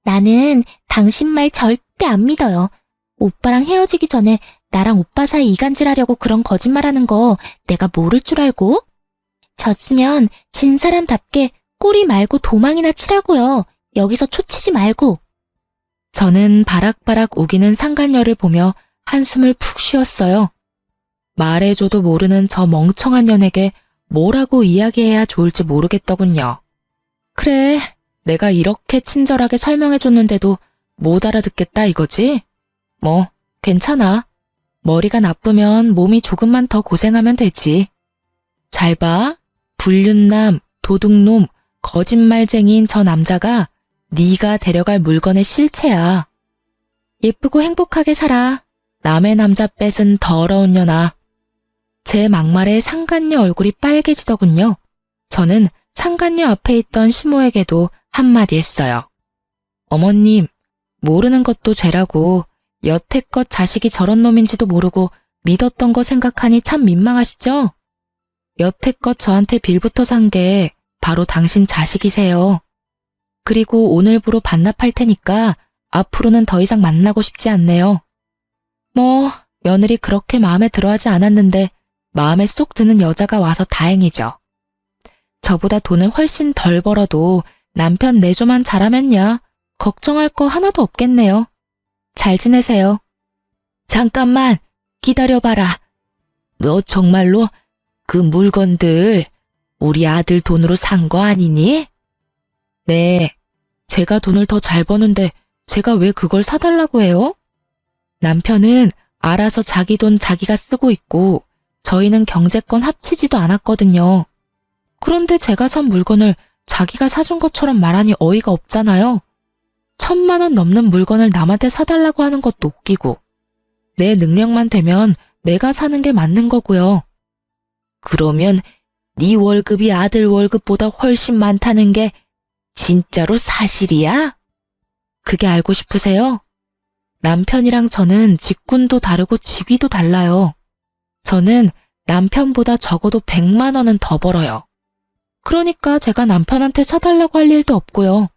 나는 당신 말 절대 안 믿어요. 오빠랑 헤어지기 전에 나랑 오빠 사이 이간질하려고 그런 거짓말하는 거 내가 모를 줄 알고? 졌으면 진 사람답게 꼬리 말고 도망이나 치라고요. 여기서 초치지 말고. 저는 바락바락 우기는 상간녀를 보며 한숨을 푹 쉬었어요. 말해줘도 모르는 저 멍청한 년에게 뭐라고 이야기해야 좋을지 모르겠더군요. 그래, 내가 이렇게 친절하게 설명해줬는데도 못 알아듣겠다 이거지? 뭐, 괜찮아. 머리가 나쁘면 몸이 조금만 더 고생하면 되지. 잘 봐. 불륜남, 도둑놈, 거짓말쟁이인 저 남자가 네가 데려갈 물건의 실체야. 예쁘고 행복하게 살아. 남의 남자 뺏은 더러운 년아. 제 막말에 상간녀 얼굴이 빨개지더군요. 저는 상간녀 앞에 있던 시모에게도 한마디 했어요. 어머님, 모르는 것도 죄라고 여태껏 자식이 저런 놈인지도 모르고 믿었던 거 생각하니 참 민망하시죠? 여태껏 저한테 빌부터 산 게 바로 당신 자식이세요. 그리고 오늘부로 반납할 테니까 앞으로는 더 이상 만나고 싶지 않네요. 뭐 며느리 그렇게 마음에 들어하지 않았는데 마음에 쏙 드는 여자가 와서 다행이죠. 저보다 돈을 훨씬 덜 벌어도 남편 내조만 잘하면야 걱정할 거 하나도 없겠네요. 잘 지내세요. 잠깐만 기다려봐라. 너 정말로 그 물건들 우리 아들 돈으로 산 거 아니니? 네, 제가 돈을 더 잘 버는데 제가 왜 그걸 사달라고 해요? 남편은 알아서 자기 돈 자기가 쓰고 있고 저희는 경제권 합치지도 않았거든요. 그런데 제가 산 물건을 자기가 사준 것처럼 말하니 어이가 없잖아요. 1,000만 원 넘는 물건을 남한테 사달라고 하는 것도 웃기고 내 능력만 되면 내가 사는 게 맞는 거고요. 그러면 네 월급이 아들 월급보다 훨씬 많다는 게 진짜로 사실이야? 그게 알고 싶으세요? 남편이랑 저는 직군도 다르고 직위도 달라요. 저는 남편보다 적어도 100만 원은 더 벌어요. 그러니까 제가 남편한테 사달라고 할 일도 없고요.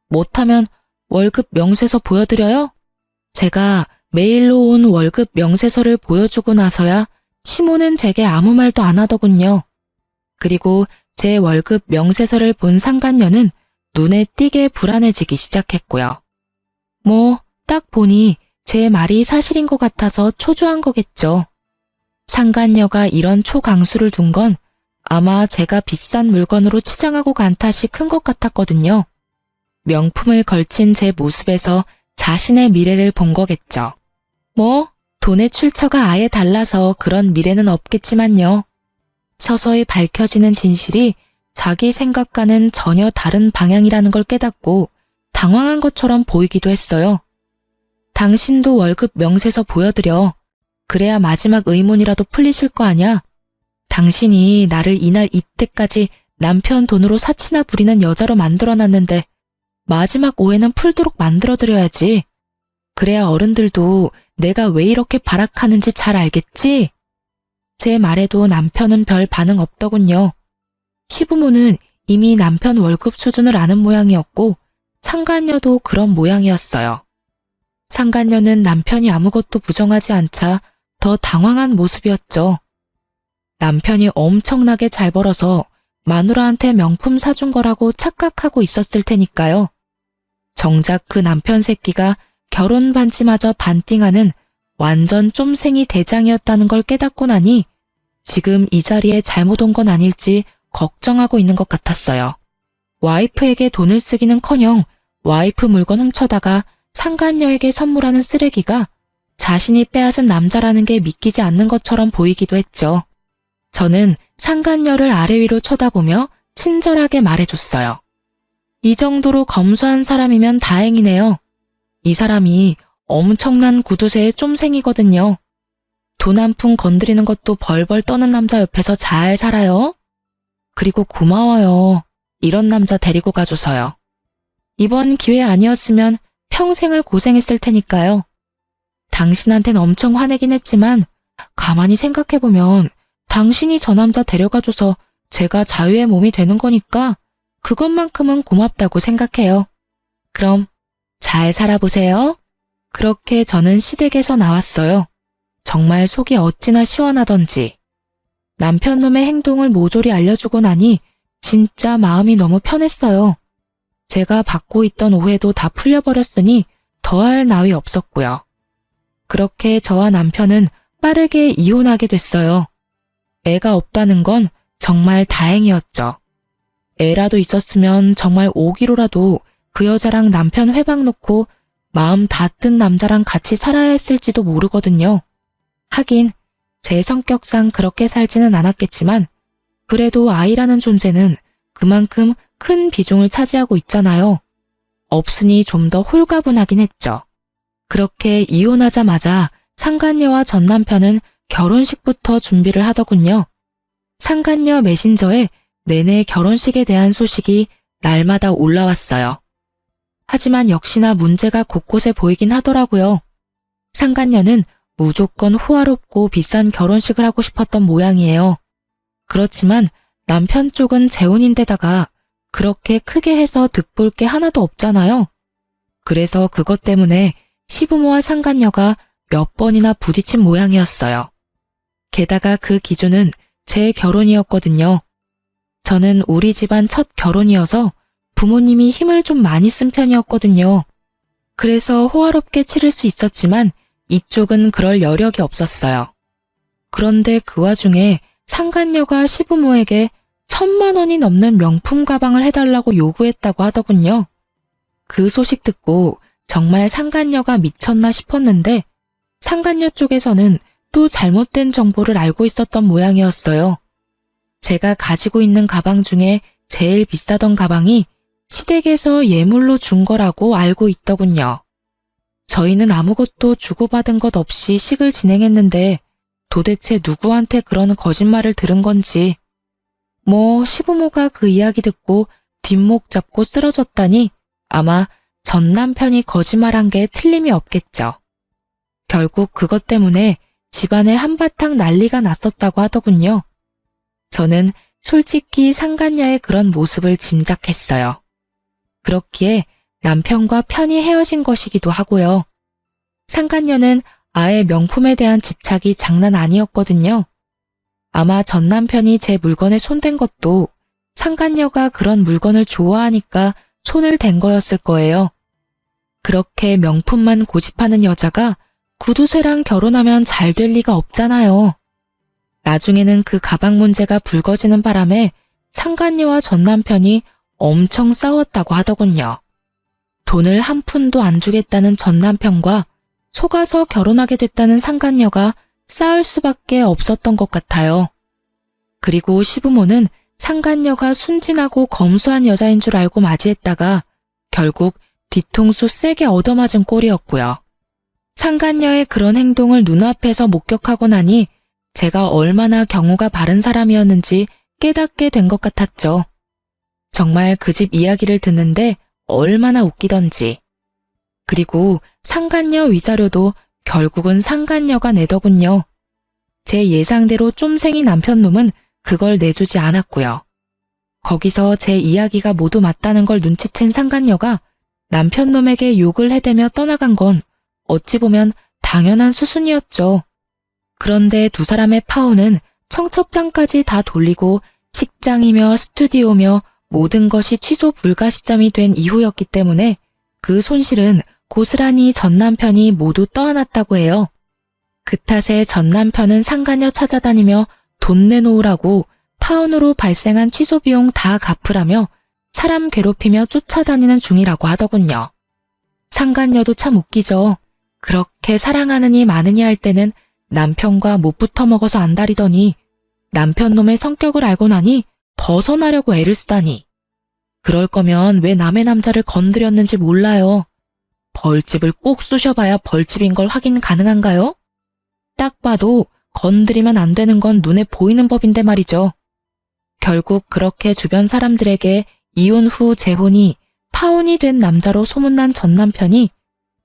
못하면 월급 명세서 보여드려요? 제가 메일로 온 월급 명세서를 보여주고 나서야 시모는 제게 아무 말도 안 하더군요. 그리고 제 월급 명세서를 본 상간녀는 눈에 띄게 불안해지기 시작했고요. 딱 보니 제 말이 사실인 것 같아서 초조한 거겠죠. 상간녀가 이런 초강수를 둔 건 아마 제가 비싼 물건으로 치장하고 간 탓이 큰 것 같았거든요. 명품을 걸친 제 모습에서 자신의 미래를 본 거겠죠. 돈의 출처가 아예 달라서 그런 미래는 없겠지만요. 서서히 밝혀지는 진실이 자기 생각과는 전혀 다른 방향이라는 걸 깨닫고 당황한 것처럼 보이기도 했어요. 당신도 월급 명세서 보여드려. 그래야 마지막 의문이라도 풀리실 거 아냐? 당신이 나를 이날 이때까지 남편 돈으로 사치나 부리는 여자로 만들어놨는데 마지막 오해는 풀도록 만들어드려야지. 그래야 어른들도 내가 왜 이렇게 발악하는지 잘 알겠지? 제 말에도 남편은 별 반응 없더군요. 시부모는 이미 남편 월급 수준을 아는 모양이었고 상간녀도 그런 모양이었어요. 상간녀는 남편이 아무것도 부정하지 않자 더 당황한 모습이었죠. 남편이 엄청나게 잘 벌어서 마누라한테 명품 사준 거라고 착각하고 있었을 테니까요. 정작 그 남편 새끼가 결혼 반지마저 반띵하는 완전 쫌생이 대장이었다는 걸 깨닫고 나니 지금 이 자리에 잘못 온 건 아닐지 걱정하고 있는 것 같았어요. 와이프에게 돈을 쓰기는커녕 와이프 물건 훔쳐다가 상간녀에게 선물하는 쓰레기가 자신이 빼앗은 남자라는 게 믿기지 않는 것처럼 보이기도 했죠. 저는 상간녀를 아래 위로 쳐다보며 친절하게 말해줬어요. 이 정도로 검소한 사람이면 다행이네요. 이 사람이 엄청난 구두쇠의 쫌생이거든요. 돈 한 푼 건드리는 것도 벌벌 떠는 남자 옆에서 잘 살아요. 그리고 고마워요. 이런 남자 데리고 가줘서요. 이번 기회 아니었으면 평생을 고생했을 테니까요. 당신한텐 엄청 화내긴 했지만 가만히 생각해보면 당신이 저 남자 데려가줘서 제가 자유의 몸이 되는 거니까 그것만큼은 고맙다고 생각해요. 그럼 잘 살아보세요. 그렇게 저는 시댁에서 나왔어요. 정말 속이 어찌나 시원하던지. 남편 놈의 행동을 모조리 알려주고 나니 진짜 마음이 너무 편했어요. 제가 받고 있던 오해도 다 풀려버렸으니 더할 나위 없었고요. 그렇게 저와 남편은 빠르게 이혼하게 됐어요. 애가 없다는 건 정말 다행이었죠. 애라도 있었으면 정말 5kg라도 그 여자랑 남편 회방 놓고 마음 다 뜬 남자랑 같이 살아야 했을지도 모르거든요. 하긴 제 성격상 그렇게 살지는 않았겠지만 그래도 아이라는 존재는 그만큼 큰 비중을 차지하고 있잖아요. 없으니 좀 더 홀가분하긴 했죠. 그렇게 이혼하자마자 상간녀와 전 남편은 결혼식부터 준비를 하더군요. 상간녀 메신저에 내내 결혼식에 대한 소식이 날마다 올라왔어요. 하지만 역시나 문제가 곳곳에 보이긴 하더라고요. 상간녀는 무조건 호화롭고 비싼 결혼식을 하고 싶었던 모양이에요. 그렇지만 남편 쪽은 재혼인데다가 그렇게 크게 해서 득볼 게 하나도 없잖아요. 그래서 그것 때문에 시부모와 상간녀가 몇 번이나 부딪힌 모양이었어요. 게다가 그 기준은 제 결혼이었거든요. 저는 우리 집안 첫 결혼이어서 부모님이 힘을 좀 많이 쓴 편이었거든요. 그래서 호화롭게 치를 수 있었지만 이쪽은 그럴 여력이 없었어요. 그런데 그 와중에 상간녀가 시부모에게 1,000만 원이 넘는 명품 가방을 해달라고 요구했다고 하더군요. 그 소식 듣고 정말 상간녀가 미쳤나 싶었는데 상간녀 쪽에서는 또 잘못된 정보를 알고 있었던 모양이었어요. 제가 가지고 있는 가방 중에 제일 비싸던 가방이 시댁에서 예물로 준 거라고 알고 있더군요. 저희는 아무것도 주고받은 것 없이 식을 진행했는데 도대체 누구한테 그런 거짓말을 들은 건지. 시부모가 그 이야기 듣고 뒷목 잡고 쓰러졌다니 아마 전 남편이 거짓말한 게 틀림이 없겠죠. 결국 그것 때문에 집안에 한바탕 난리가 났었다고 하더군요. 저는 솔직히 상간녀의 그런 모습을 짐작했어요. 그렇기에 남편과 편히 헤어진 것이기도 하고요. 상간녀는 아예 명품에 대한 집착이 장난 아니었거든요. 아마 전 남편이 제 물건에 손댄 것도 상간녀가 그런 물건을 좋아하니까 손을 댄 거였을 거예요. 그렇게 명품만 고집하는 여자가 구두쇠랑 결혼하면 잘 될 리가 없잖아요. 나중에는 그 가방 문제가 불거지는 바람에 상간녀와 전 남편이 엄청 싸웠다고 하더군요. 돈을 한 푼도 안 주겠다는 전 남편과 속아서 결혼하게 됐다는 상간녀가 싸울 수밖에 없었던 것 같아요. 그리고 시부모는 상간녀가 순진하고 검소한 여자인 줄 알고 맞이했다가 결국 뒤통수 세게 얻어맞은 꼴이었고요. 상간녀의 그런 행동을 눈앞에서 목격하고 나니 제가 얼마나 경우가 바른 사람이었는지 깨닫게 된 것 같았죠. 정말 그 집 이야기를 듣는데 얼마나 웃기던지. 그리고 상간녀 위자료도 결국은 상간녀가 내더군요. 제 예상대로 쫌생이 남편놈은 그걸 내주지 않았고요. 거기서 제 이야기가 모두 맞다는 걸 눈치챈 상간녀가 남편놈에게 욕을 해대며 떠나간 건 어찌 보면 당연한 수순이었죠. 그런데 두 사람의 파혼은 청첩장까지 다 돌리고 식장이며 스튜디오며 모든 것이 취소 불가 시점이 된 이후였기 때문에 그 손실은 고스란히 전 남편이 모두 떠안았다고 해요. 그 탓에 전 남편은 상간녀 찾아다니며 돈 내놓으라고 파혼으로 발생한 취소 비용 다 갚으라며 사람 괴롭히며 쫓아다니는 중이라고 하더군요. 상간녀도 참 웃기죠. 그렇게 사랑하느니 마느니 할 때는 남편과 못 붙어먹어서 안달이더니 남편 놈의 성격을 알고 나니 벗어나려고 애를 쓰다니. 그럴 거면 왜 남의 남자를 건드렸는지 몰라요. 벌집을 꼭 쑤셔봐야 벌집인 걸 확인 가능한가요? 딱 봐도 건드리면 안 되는 건 눈에 보이는 법인데 말이죠. 결국 그렇게 주변 사람들에게 이혼 후 재혼이 파혼이 된 남자로 소문난 전 남편이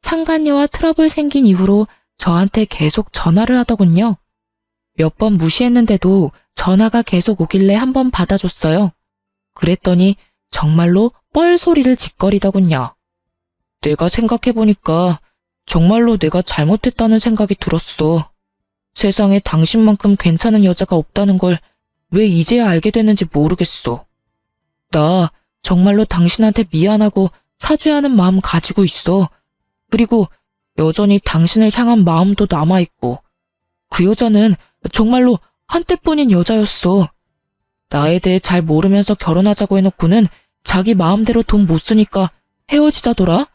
상간녀와 트러블 생긴 이후로 저한테 계속 전화를 하더군요. 몇 번 무시했는데도 전화가 계속 오길래 한번 받아줬어요. 그랬더니 정말로 뻘소리를 짓거리더군요. 내가 생각해보니까 정말로 내가 잘못했다는 생각이 들었어. 세상에 당신만큼 괜찮은 여자가 없다는 걸 왜 이제야 알게 됐는지 모르겠어. 나 정말로 당신한테 미안하고 사죄하는 마음 가지고 있어. 그리고 여전히 당신을 향한 마음도 남아있고 그 여자는 정말로 한때뿐인 여자였어. 나에 대해 잘 모르면서 결혼하자고 해놓고는 자기 마음대로 돈 못 쓰니까 헤어지자더라.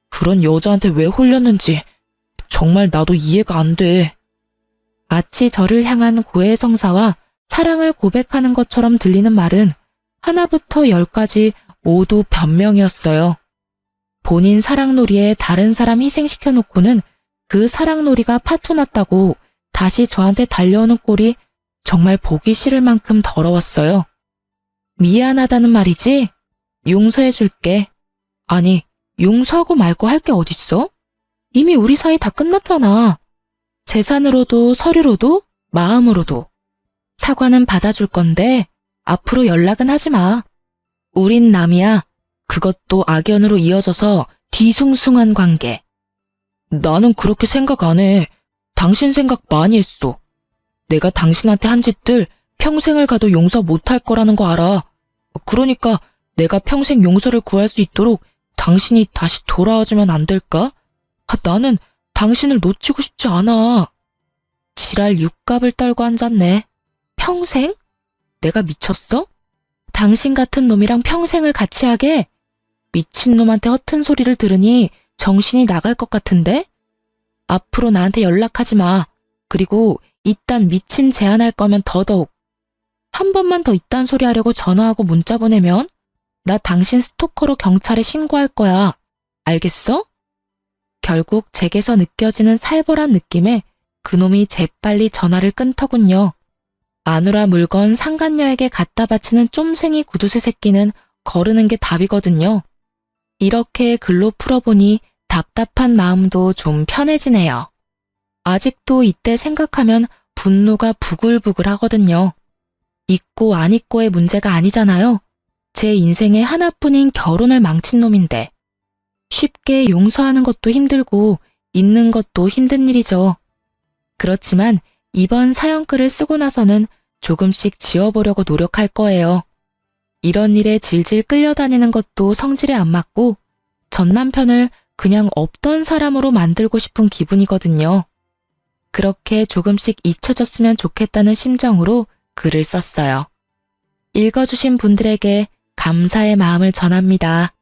그런 여자한테 왜 홀렸는지 정말 나도 이해가 안 돼. 마치 저를 향한 고해성사와 사랑을 고백하는 것처럼 들리는 말은 하나부터 열까지 모두 변명이었어요. 본인 사랑놀이에 다른 사람 희생시켜놓고는 그 사랑놀이가 파토났다고 다시 저한테 달려오는 꼴이 정말 보기 싫을 만큼 더러웠어요. 미안하다는 말이지? 용서해줄게. 아니, 용서하고 말고 할 게 어딨어? 이미 우리 사이 다 끝났잖아. 재산으로도 서류로도 마음으로도. 사과는 받아줄 건데 앞으로 연락은 하지 마. 우린 남이야. 그것도 악연으로 이어져서 뒤숭숭한 관계. 나는 그렇게 생각 안 해. 당신 생각 많이 했어. 내가 당신한테 한 짓들 평생을 가도 용서 못할 거라는 거 알아. 그러니까 내가 평생 용서를 구할 수 있도록 당신이 다시 돌아와주면 안 될까? 나는 당신을 놓치고 싶지 않아. 지랄 육갑을 떨고 앉았네. 평생? 내가 미쳤어? 당신 같은 놈이랑 평생을 같이 하게? 미친놈한테 허튼 소리를 들으니 정신이 나갈 것 같은데? 앞으로 나한테 연락하지 마. 그리고 이딴 미친 제안할 거면 더더욱. 한 번만 더 이딴 소리 하려고 전화하고 문자 보내면 나 당신 스토커로 경찰에 신고할 거야. 알겠어? 결국 제게서 느껴지는 살벌한 느낌에 그놈이 재빨리 전화를 끊더군요. 마누라 물건 상간녀에게 갖다 바치는 쫌생이 구두쇠 새끼는 거르는 게 답이거든요. 이렇게 글로 풀어보니 답답한 마음도 좀 편해지네요. 아직도 이때 생각하면 분노가 부글부글 하거든요. 있고 안 있고의 문제가 아니잖아요. 제 인생의 하나뿐인 결혼을 망친 놈인데. 쉽게 용서하는 것도 힘들고 잊는 것도 힘든 일이죠. 그렇지만 이번 사연글을 쓰고 나서는 조금씩 지워보려고 노력할 거예요. 이런 일에 질질 끌려다니는 것도 성질에 안 맞고 전 남편을 그냥 없던 사람으로 만들고 싶은 기분이거든요. 그렇게 조금씩 잊혀졌으면 좋겠다는 심정으로 글을 썼어요. 읽어주신 분들에게 감사의 마음을 전합니다.